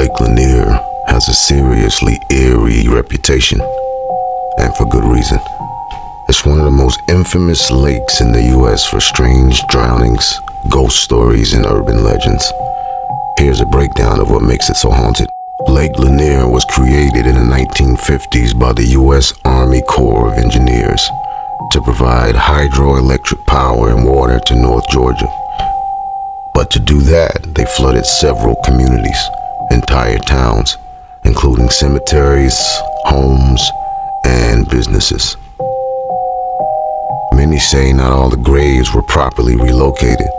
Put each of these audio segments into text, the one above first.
Lake Lanier has a seriously eerie reputation, and for good reason. It's one of the most infamous lakes in the U.S. for strange drownings, ghost stories, and urban legends. Here's a breakdown of what makes it so haunted. Lake Lanier was created in the 1950s by the U.S. Army Corps of Engineers to provide hydroelectric power and water to North Georgia. But to do that, they flooded several communities, entire towns, including cemeteries, homes, and businesses. Many say not all the graves were properly relocated.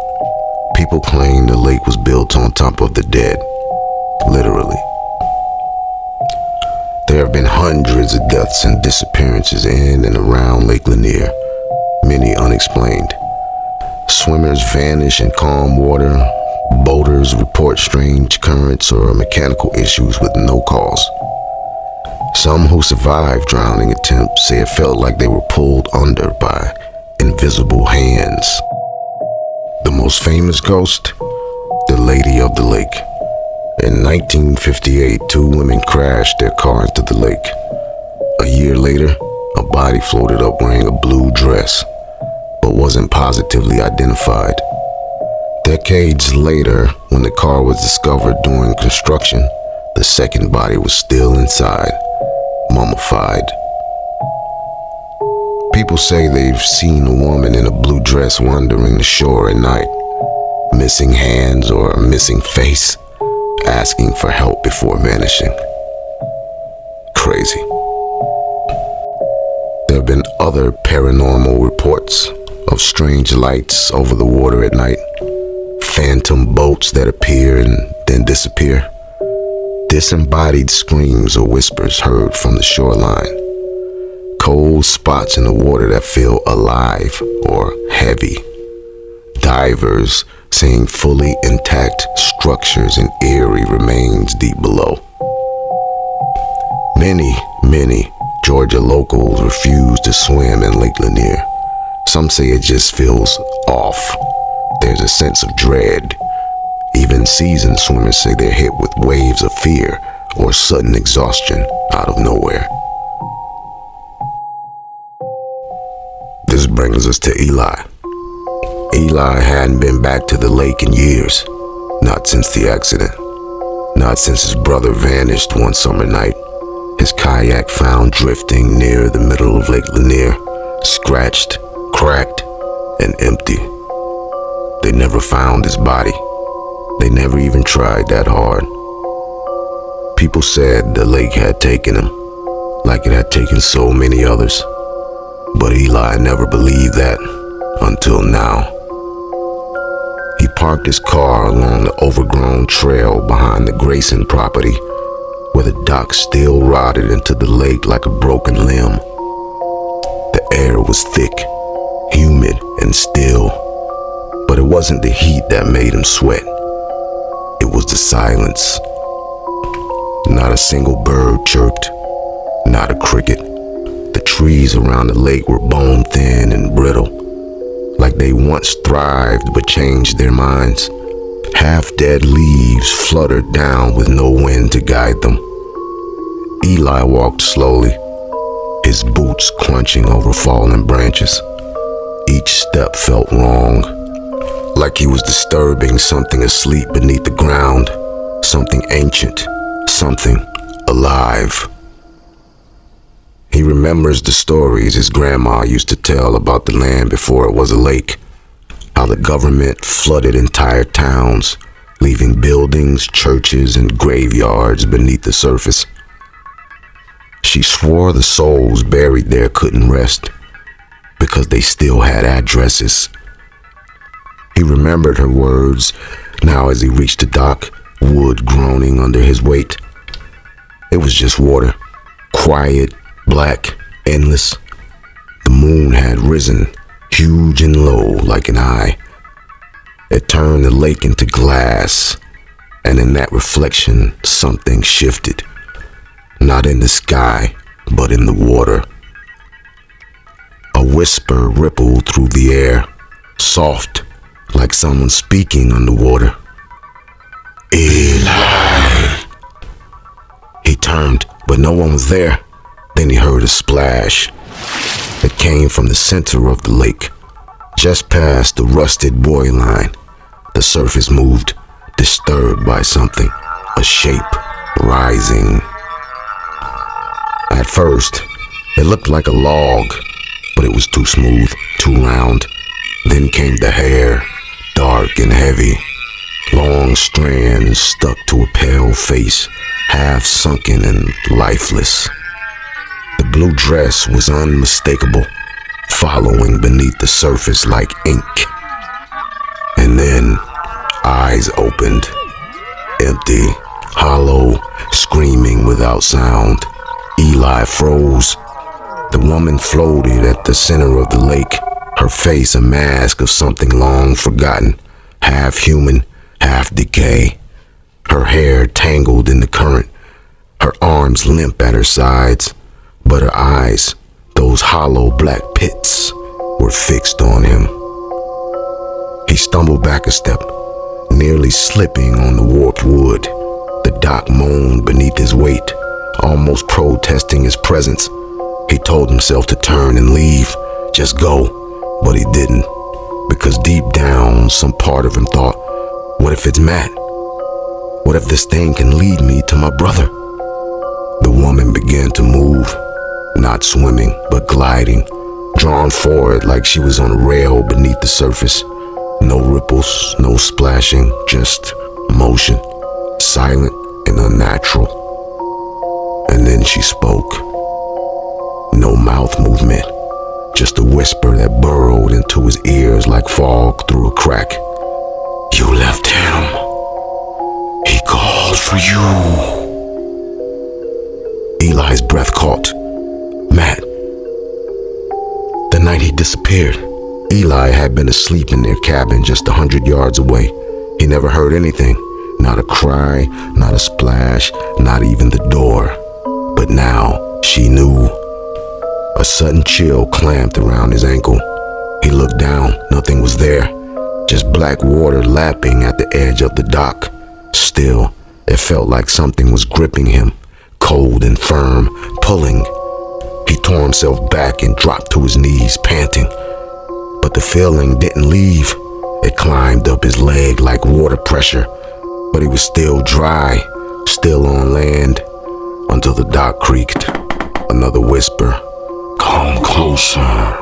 People claim the lake was built on top of the dead, literally. There have been hundreds of deaths and disappearances in and around Lake Lanier, many unexplained. Swimmers vanish in calm water, boaters report strange currents or mechanical issues with no cause. Some who survived drowning attempts say it felt like they were pulled under by invisible hands. The most famous ghost? The Lady of the Lake. In 1958, two women crashed their car into the lake. A year later, a body floated up wearing a blue dress, but wasn't positively identified. Decades later, when the car was discovered during construction, the second body was still inside, mummified. People say they've seen a woman in a blue dress wandering the shore at night, missing hands or a missing face, asking for help before vanishing. Crazy. There have been other paranormal reports of strange lights over the water at night, phantom boats that appear and then disappear, disembodied screams or whispers heard from the shoreline, cold spots in the water that feel alive or heavy, divers seeing fully intact structures and eerie remains deep below. Many Georgia locals refuse to swim in Lake Lanier. Some say it just feels off. There's a sense of dread. Even seasoned swimmers say they're hit with waves of fear or sudden exhaustion out of nowhere. This brings us to Eli. Eli hadn't been back to the lake in years, not since the accident, not since his brother vanished one summer night. His kayak found drifting near the middle of Lake Lanier, scratched, cracked, and empty. They never found his body. They never even tried that hard. People said the lake had taken him, like it had taken so many others. But Eli never believed that until now. He parked his car along the overgrown trail behind the Grayson property, where the dock still rotted into the lake like a broken limb. The air was thick, humid, and still, but it wasn't the heat that made him sweat. It was the silence. Not a single bird chirped, not a cricket. The trees around the lake were bone thin and brittle, like they once thrived but changed their minds. Half-dead leaves fluttered down with no wind to guide them. Eli walked slowly, his boots crunching over fallen branches. Each step felt wrong, like he was disturbing something asleep beneath the ground, something ancient, something alive. He remembers the stories his grandma used to tell about the land before it was a lake, how the government flooded entire towns, leaving buildings, churches, and graveyards beneath the surface. She swore the souls buried there couldn't rest because they still had addresses. He remembered her words now as he reached the dock, wood groaning under his weight. It was just water, quiet, black, endless. The moon had risen, huge and low like an eye. It turned the lake into glass, and in that reflection, something shifted. Not in the sky, but in the water. A whisper rippled through the air, soft, like someone speaking underwater. Eli. turned, but no one was there. Then he heard a splash. It came from the center of the lake, just past the rusted buoy line. The surface moved, disturbed by something, a shape rising. At first, it looked like a log, but it was too smooth, too round. Then came the hair, dark and heavy. Long strands stuck to a pale face, half sunken and lifeless. The blue dress was unmistakable, following beneath the surface like ink. And then, eyes opened, empty, hollow, screaming without sound. Eli froze. The woman floated at the center of the lake, her face a mask of something long forgotten, half human, half decay. Her hair tangled in the current, her arms limp at her sides, but her eyes, those hollow black pits, were fixed on him. He stumbled back a step, nearly slipping on the warped wood. The dock moaned beneath his weight, almost protesting his presence. He told himself to turn and leave, just go, but he didn't, because deep down, some part of him thought, what if it's Matt? What if this thing can lead me to my brother? The woman began to move, not swimming, but gliding, drawn forward like she was on a rail beneath the surface. No ripples, no splashing, just motion, silent and unnatural. And then she spoke. No mouth movement, just a whisper that burrowed into his ears like fog through a crack. You left him. He called for you. Eli's breath caught. Matt. The night he disappeared, Eli had been asleep in their cabin just 100 yards away. He never heard anything. Not a cry, not a splash, not even the door. But now, she knew. A sudden chill clamped around his ankle. He looked down, nothing was there. Just black water lapping at the edge of the dock. Still, it felt like something was gripping him, cold and firm, pulling. He tore himself back and dropped to his knees, panting. But the feeling didn't leave. It climbed up his leg like water pressure. But he was still dry, still on land, until the dock creaked. Another whisper, "Come closer."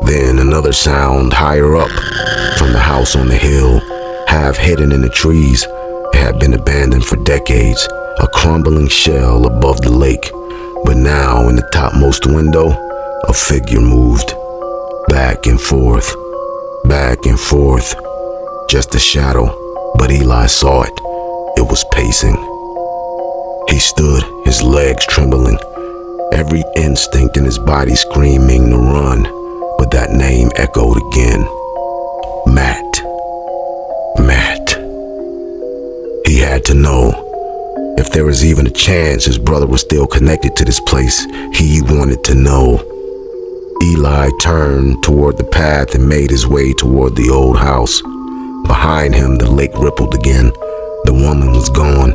Then another sound higher up, from the house on the hill, half hidden in the trees. It had been abandoned for decades, a crumbling shell above the lake. But now, in the topmost window, a figure moved, back and forth, just a shadow. But Eli saw it. It was pacing. He stood, his legs trembling, every instinct in his body screaming to run. But that name echoed again. Matt. Matt. He had to know. If there was even a chance his brother was still connected to this place, he wanted to know. Eli turned toward the path and made his way toward the old house. Behind him, the lake rippled again. The woman was gone,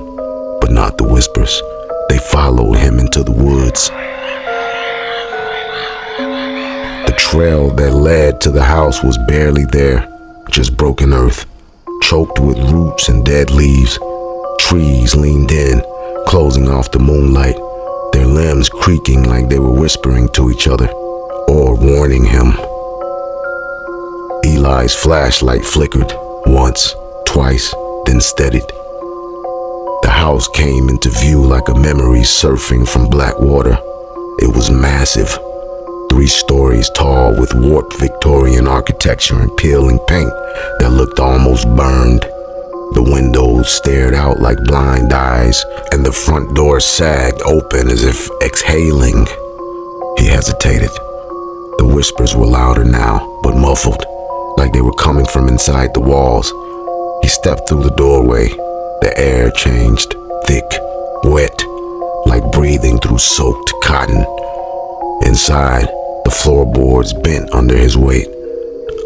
but not the whispers. They followed him into the woods. The trail that led to the house was barely there, just broken earth, choked with roots and dead leaves. Trees leaned in, closing off the moonlight, their limbs creaking like they were whispering to each other, or warning him. Eli's flashlight flickered, once, twice, then steadied. The house came into view like a memory surfing from black water. It was massive, 3 stories tall with warped Victorian architecture and peeling paint that looked almost burned. The windows stared out like blind eyes, and the front door sagged open as if exhaling. He hesitated. The whispers were louder now, but muffled, like they were coming from inside the walls. He stepped through the doorway. The air changed, thick, wet, like breathing through soaked cotton. Inside, the floorboards bent under his weight.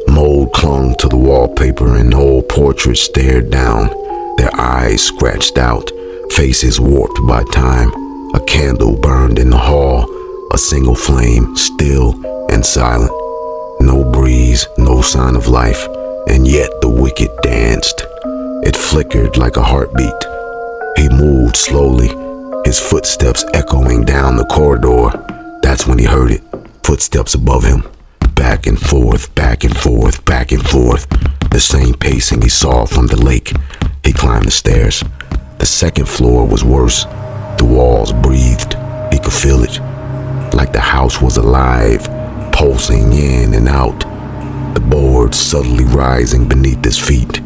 Mold clung to the wallpaper and old portraits stared down, their eyes scratched out, faces warped by time. A candle burned in the hall, a single flame, still and silent. No breeze, no sign of life, and yet the wicked danced. It flickered like a heartbeat. He moved slowly, his footsteps echoing down the corridor. That's when he heard it, footsteps above him. Back and forth, back and forth, back and forth. The same pacing he saw from the lake. He climbed the stairs. The second floor was worse. The walls breathed. He could feel it, like the house was alive, pulsing in and out. The boards subtly rising beneath his feet.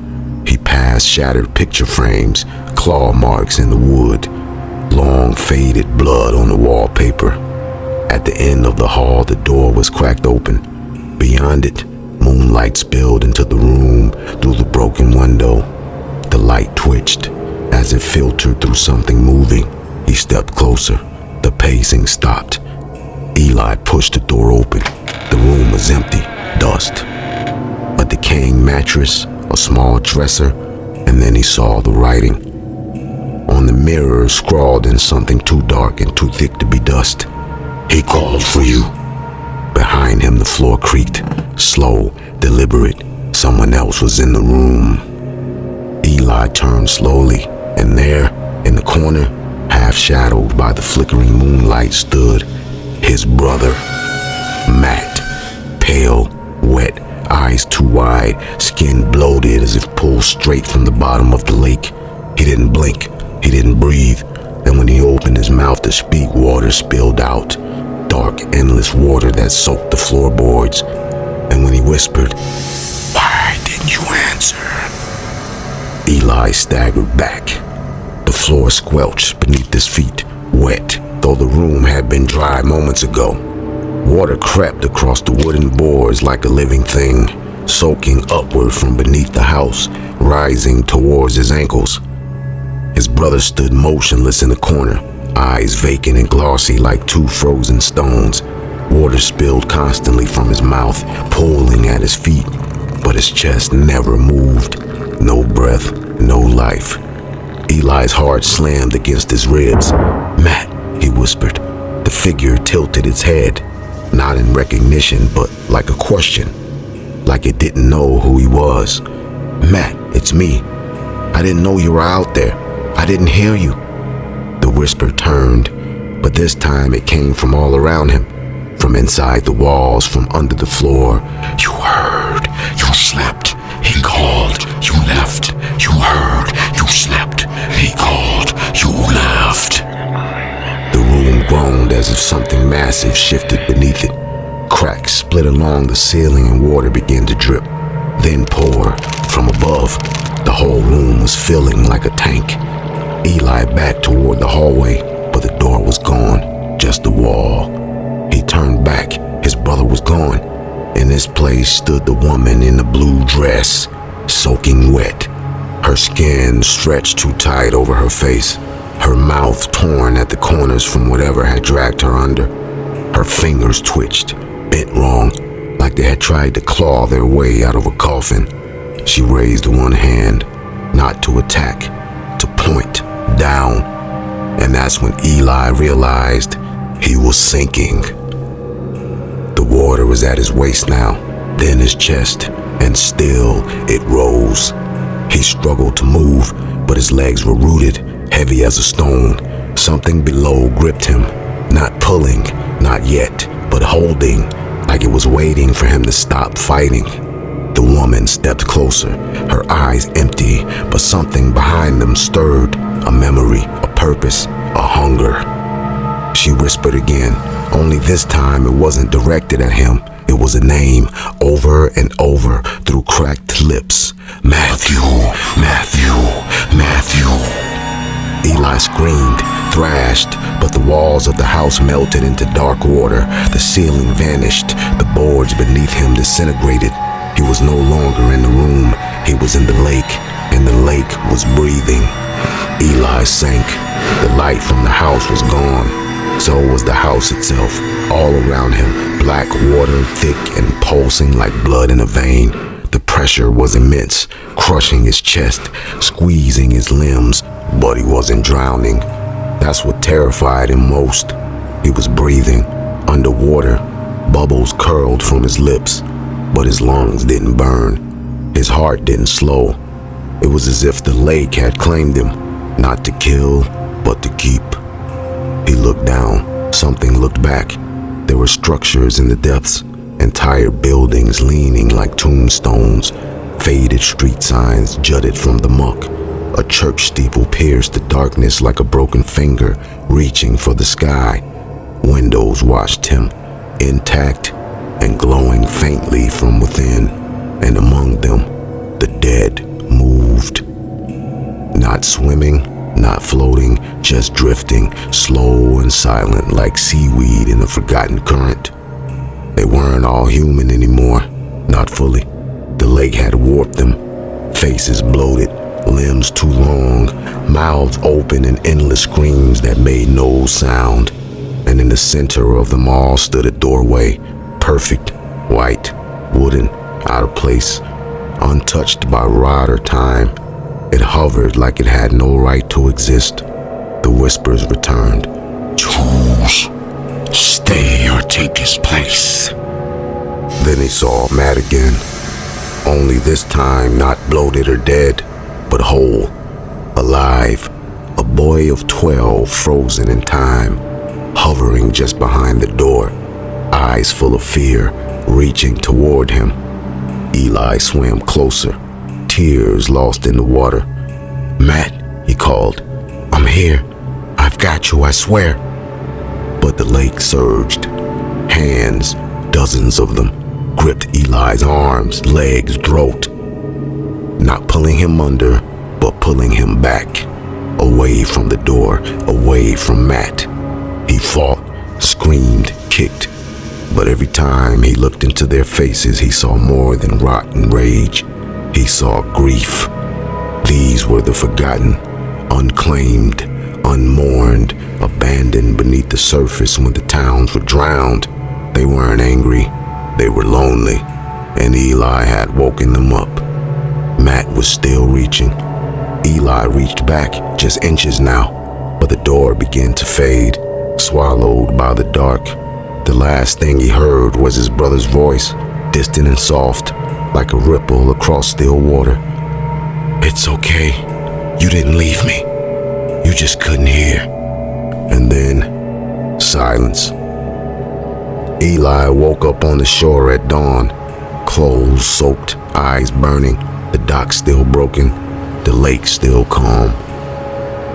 He passed shattered picture frames, claw marks in the wood, long faded blood on the wallpaper. At the end of the hall, the door was cracked open. Beyond it, moonlight spilled into the room through the broken window. The light twitched as it filtered through something moving. He stepped closer. The pacing stopped. Eli pushed the door open. The room was empty, dust. A decaying mattress, a small dresser, and then he saw the writing. On the mirror, scrawled in something too dark and too thick to be dust. He called for you. Behind him, the floor creaked, slow, deliberate. Someone else was in the room. Eli turned slowly, and there, in the corner, half shadowed by the flickering moonlight, stood his brother, Matt. Pale, wet, eyes too wide, skin bloated as if pulled straight from the bottom of the lake. He didn't blink, he didn't breathe, and when he opened his mouth to speak, water spilled out. Dark, endless water that soaked the floorboards. And when he whispered, "Why didn't you answer?" Eli staggered back. The floor squelched beneath his feet, wet, though the room had been dry moments ago. Water crept across the wooden boards like a living thing, soaking upward from beneath the house, rising towards his ankles. His brother stood motionless in the corner, eyes vacant and glossy like two frozen stones. Water spilled constantly from his mouth, pooling at his feet, but his chest never moved. No breath, no life. Eli's heart slammed against his ribs. "Matt," he whispered. The figure tilted its head, not in recognition, but like a question, like it didn't know who he was. "Matt, it's me. I didn't know you were out there. I didn't hear you." The whisper turned, but this time it came from all around him, from inside the walls, from under the floor. "You heard. You slept. He called. You left. You heard. You slept. He called. You left." The room groaned as if something massive shifted beneath it. Cracks split along the ceiling and water began to drip, then pour from above. The whole room was filling like a tank. Eli backed toward the hallway, but the door was gone, just the wall. He turned back. His brother was gone. In his place stood the woman in the blue dress, soaking wet. Her skin stretched too tight over her face, her mouth torn at the corners from whatever had dragged her under. Her fingers twitched, bent wrong, like they had tried to claw their way out of a coffin. She raised one hand, not to attack, to point down. And that's when Eli realized he was sinking. The water was at his waist now, then his chest, and still it rose. He struggled to move, but his legs were rooted, heavy as a stone. Something below gripped him, not pulling, not yet, but holding, like it was waiting for him to stop fighting. The woman stepped closer, her eyes empty, but something behind them stirred, a memory, a purpose, a hunger. She whispered again, only this time it wasn't directed at him. It was a name, over and over, through cracked lips. "Matthew, Matthew, Matthew." Eli screamed, thrashed, but the walls of the house melted into dark water. The ceiling vanished, the boards beneath him disintegrated. He was no longer in the room, he was in the lake, and the lake was breathing. Eli sank. The light from the house was gone. So was the house itself. All around him, black water, thick and pulsing like blood in a vein. The pressure was immense, crushing his chest, squeezing his limbs, but he wasn't drowning. That's what terrified him most. He was breathing underwater. Bubbles curled from his lips, but his lungs didn't burn. His heart didn't slow. It was as if the lake had claimed him, not to kill, but to keep. He looked down. Something looked back. There were structures in the depths, entire buildings leaning like tombstones. Faded street signs jutted from the muck. A church steeple pierced the darkness like a broken finger reaching for the sky. Windows watched him, intact and glowing faintly from within, and among them, the dead moved. Not swimming, not floating, just drifting, slow and silent like seaweed in a forgotten current. They weren't all human anymore, not fully. The lake had warped them, faces bloated, limbs too long, mouths open in endless screams that made no sound. And in the center of them all stood a doorway, perfect, white, wooden, out of place, untouched by rot or time. It hovered like it had no right to exist. The whispers returned. Choose. Stay or take his place. Then he saw Matt again. Only this time not bloated or dead, but whole, alive. A boy of 12 frozen in time, hovering just behind the door, eyes full of fear, reaching toward him. Eli swam closer, tears lost in the water. Matt, he called. I'm here. I've got you, I swear. But the lake surged. Hands, dozens of them, gripped Eli's arms, legs, throat. Not pulling him under, but pulling him back, away from the door, away from Matt. He fought, screamed, kicked, but every time he looked into their faces, he saw more than rot and rage. He saw grief. These were the forgotten, unclaimed, unmourned, abandoned beneath the surface when the towns were drowned. They weren't angry, they were lonely, and Eli had woken them up. Matt was still reaching. Eli reached back, just inches now, but the door began to fade, swallowed by the dark. The last thing he heard was his brother's voice, distant and soft, like a ripple across still water. It's okay. You didn't leave me. You just couldn't hear. And then, silence. Eli woke up on the shore at dawn, clothes soaked, eyes burning, the dock still broken, the lake still calm.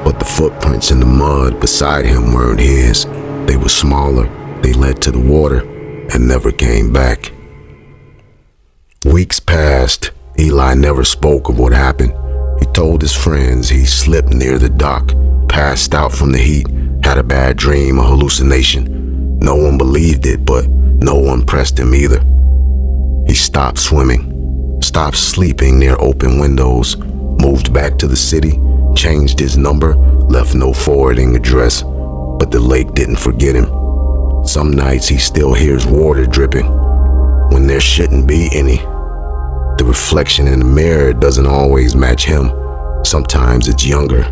But the footprints in the mud beside him weren't his. They were smaller, they led to the water, and never came back. Weeks passed. Eli never spoke of what happened. He told his friends he slipped near the dock, passed out from the heat, had a bad dream, a hallucination. No one believed it, but no one pressed him either. He stopped swimming, stopped sleeping near open windows, moved back to the city, changed his number, left no forwarding address, but the lake didn't forget him. Some nights he still hears water dripping when there shouldn't be any. The reflection in the mirror doesn't always match him. Sometimes it's younger,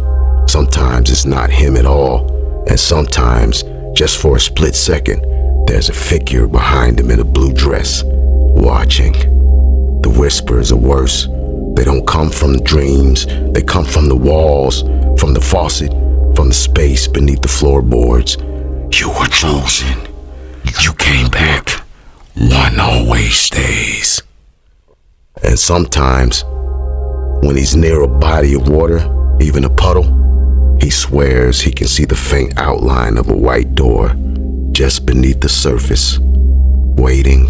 sometimes it's not him at all, and sometimes, just for a split second, there's a figure behind him in a blue dress, watching. The whispers are worse. They don't come from dreams, they come from the walls, from the faucet, from the space beneath the floorboards. You were chosen. You came back. One always stays. And sometimes, when he's near a body of water, even a puddle, he swears he can see the faint outline of a white door just beneath the surface, waiting.